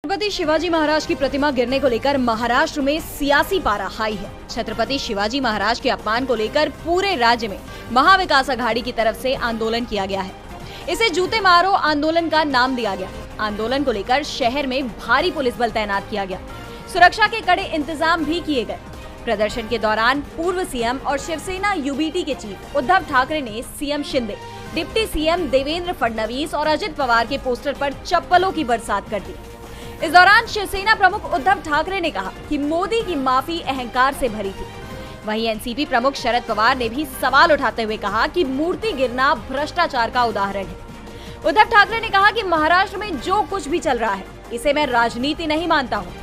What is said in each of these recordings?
छत्रपति शिवाजी महाराज की प्रतिमा गिरने को लेकर महाराष्ट्र में सियासी पारा हाई है। छत्रपति शिवाजी महाराज के अपमान को लेकर पूरे राज्य में महाविकास अघाड़ी की तरफ से आंदोलन किया गया है। इसे जूते मारो आंदोलन का नाम दिया गया। आंदोलन को लेकर शहर में भारी पुलिस बल तैनात किया गया। सुरक्षा के कड़े इंतजाम भी किए गए। प्रदर्शन के दौरान पूर्व सीएम और शिवसेना यूबीटी के चीफ उद्धव ठाकरे ने CM Shinde, deputy CM Devendra Fadnavis और अजित पवार के पोस्टर पर चप्पलों की बरसात कर दी। इस दौरान शिवसेना प्रमुख उद्धव ठाकरे ने कहा कि मोदी की माफी अहंकार से भरी थी। वहीं एनसीपी प्रमुख शरद पवार ने भी सवाल उठाते हुए कहा कि मूर्ति गिरना भ्रष्टाचार का उदाहरण है। उद्धव ठाकरे ने कहा कि महाराष्ट्र में जो कुछ भी चल रहा है, इसे मैं राजनीति नहीं मानता हूँ।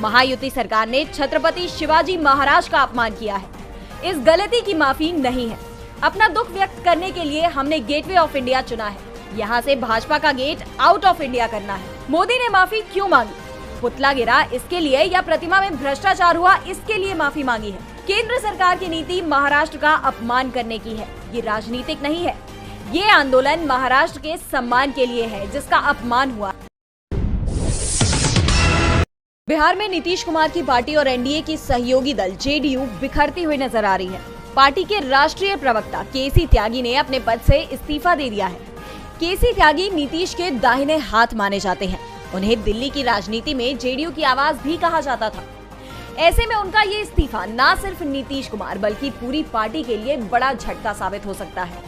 महायुति सरकार ने छत्रपति शिवाजी महाराज का अपमान किया है। इस गलती की माफी नहीं है। अपना दुख व्यक्त करने के लिए हमने गेटवे ऑफ इंडिया चुना है। यहाँ से भाजपा का गेट आउट ऑफ इंडिया करना है। मोदी ने माफी क्यों मांगी? पुतला गिरा इसके लिए या प्रतिमा में भ्रष्टाचार हुआ इसके लिए माफी मांगी है? केंद्र सरकार की नीति महाराष्ट्र का अपमान करने की है। ये राजनीतिक नहीं है। ये आंदोलन महाराष्ट्र के सम्मान के लिए है, जिसका अपमान हुआ। बिहार में नीतीश कुमार की पार्टी और एनडीए की सहयोगी दल जेडीयू बिखरती हुई नजर आ रही है। पार्टी के राष्ट्रीय प्रवक्ता केसी त्यागी ने अपने पद से इस्तीफा दे दिया है। केसी त्यागी नीतीश के दाहिने हाथ माने जाते हैं। उन्हें दिल्ली की राजनीति में जेडीयू की आवाज भी कहा जाता था। ऐसे में उनका ये इस्तीफा न सिर्फ नीतीश कुमार बल्कि पूरी पार्टी के लिए बड़ा झटका साबित हो सकता है।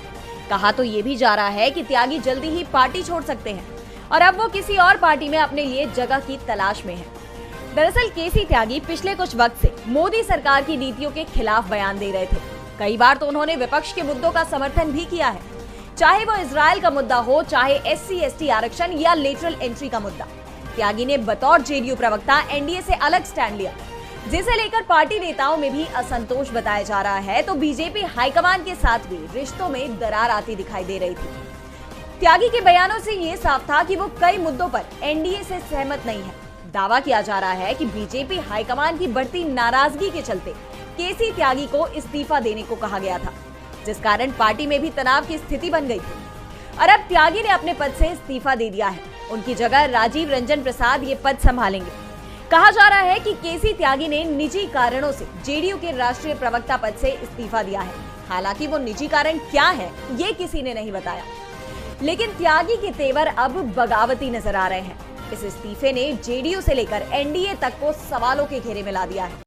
कहा तो ये भी जा रहा है कि त्यागी जल्दी ही पार्टी छोड़ सकते हैं और अब वो किसी और पार्टी में अपने लिए जगह की तलाश में है। दरअसल केसी त्यागी पिछले कुछ वक्त से मोदी सरकार की नीतियों के खिलाफ बयान दे रहे थे। कई बार तो उन्होंने विपक्ष के मुद्दों का समर्थन भी किया है, चाहे वो इजरायल का मुद्दा हो, चाहे SC/ST आरक्षण या लेटरल एंट्री का मुद्दा। त्यागी ने बतौर जेडीयू प्रवक्ता एनडीए से अलग स्टैंड लिया, जिसे लेकर पार्टी नेताओं में भी असंतोष बताया जा रहा है। तो बीजेपी हाईकमान के साथ भी रिश्तों में दरार आती दिखाई दे रही थी। त्यागी के बयानों से ये साफ था कि वो कई मुद्दों पर एनडीए से सहमत नहीं है। दावा किया जा रहा है कि बीजेपी हाईकमान की बढ़ती नाराजगी के चलते केसी त्यागी को इस्तीफा देने को कहा गया था, जिस कारण पार्टी में भी तनाव की स्थिति बन गई थी। और अब त्यागी ने अपने पद से इस्तीफा दे दिया है। उनकी जगह राजीव रंजन प्रसाद ये पद संभालेंगे। कहा जा रहा है कि केसी त्यागी ने निजी कारणों से जेडीयू के राष्ट्रीय प्रवक्ता पद से इस्तीफा दिया है। हालांकि वो निजी कारण क्या है, ये किसी ने नहीं बताया, लेकिन त्यागी के तेवर अब बगावती नजर आ रहे हैं। इस इस्तीफे ने जेडीयू से लेकर एनडीए तक को सवालों के घेरे में ला दिया है।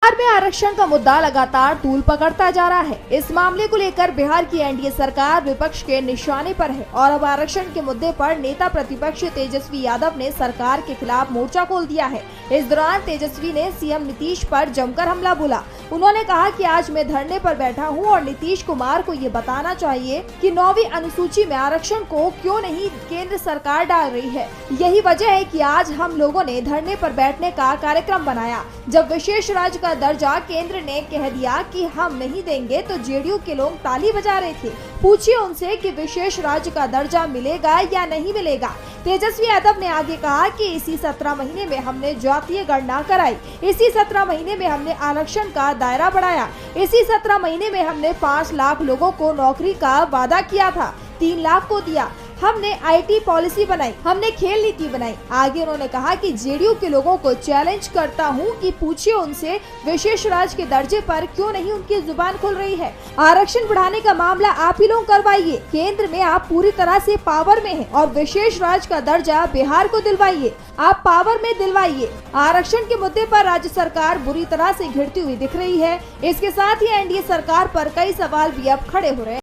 बिहार में आरक्षण का मुद्दा लगातार तूल पकड़ता जा रहा है। इस मामले को लेकर बिहार की एनडीए सरकार विपक्ष के निशाने पर है और अब आरक्षण के मुद्दे पर नेता प्रतिपक्ष तेजस्वी यादव ने सरकार के खिलाफ मोर्चा खोल दिया है। इस दौरान तेजस्वी ने सीएम नीतीश पर जमकर हमला बोला। उन्होंने कहा कि आज मैं धरने पर बैठा हूं और नीतीश कुमार को ये बताना चाहिए कि 9वीं अनुसूची में आरक्षण को क्यों नहीं केंद्र सरकार डाल रही है। यही वजह है कि आज हम लोगों ने धरने पर बैठने का कार्यक्रम बनाया। जब विशेष राज्य का दर्जा केंद्र ने कह दिया कि हम नहीं देंगे तो जेडीयू के लोग ताली बजा रहे थे। पूछिए उनसे कि विशेष राज्य का दर्जा मिलेगा या नहीं मिलेगा। तेजस्वी यादव ने आगे कहा कि इसी 17 महीने में हमने जातीय गणना कराई, इसी 17 महीने में हमने आरक्षण का दायरा बढ़ाया, इसी 17 महीने में हमने 5 लाख लोगों को नौकरी का वादा किया था, 3 लाख को दिया, हमने आईटी पॉलिसी बनाई, हमने खेल नीति बनाई। आगे उन्होंने कहा कि जेडीयू के लोगों को चैलेंज करता हूं कि पूछिए उनसे विशेष राज्य के दर्जे पर क्यों नहीं उनकी जुबान खुल रही है। आरक्षण बढ़ाने का मामला आप ही लोग करवाइए। केंद्र में आप पूरी तरह से पावर में हैं और विशेष राज्य का दर्जा बिहार को दिलवाइए। आप पावर में दिलवाइए। आरक्षण के मुद्दे पर राज्य सरकार बुरी तरह से घिरती हुई दिख रही है। इसके साथ ही एनडीए सरकार पर कई सवाल भी अब खड़े हो रहे हैं।